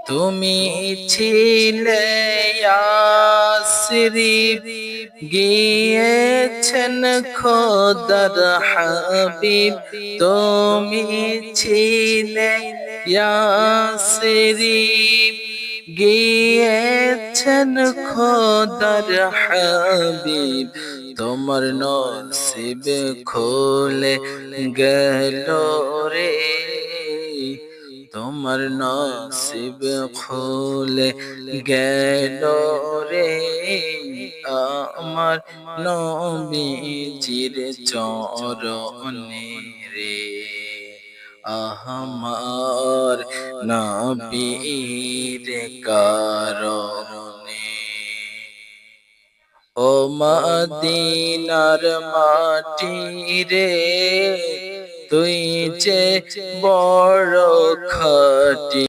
তুমি ছিলে ইয়াসরিব, গিয়েছেন খোদার হাবিব। তুমি ছিলে ইয়াসরিব, গিয়েছেন খোদার হাবিব। তোমার নসিব খুলে গেল রে, তোমার নসিব খুলে গেল রে, আমার নবীজির চরণে রে। আমার নবীর কারণে। ও মদিনার মাটি রে, তুই যে বড় খাঁটি।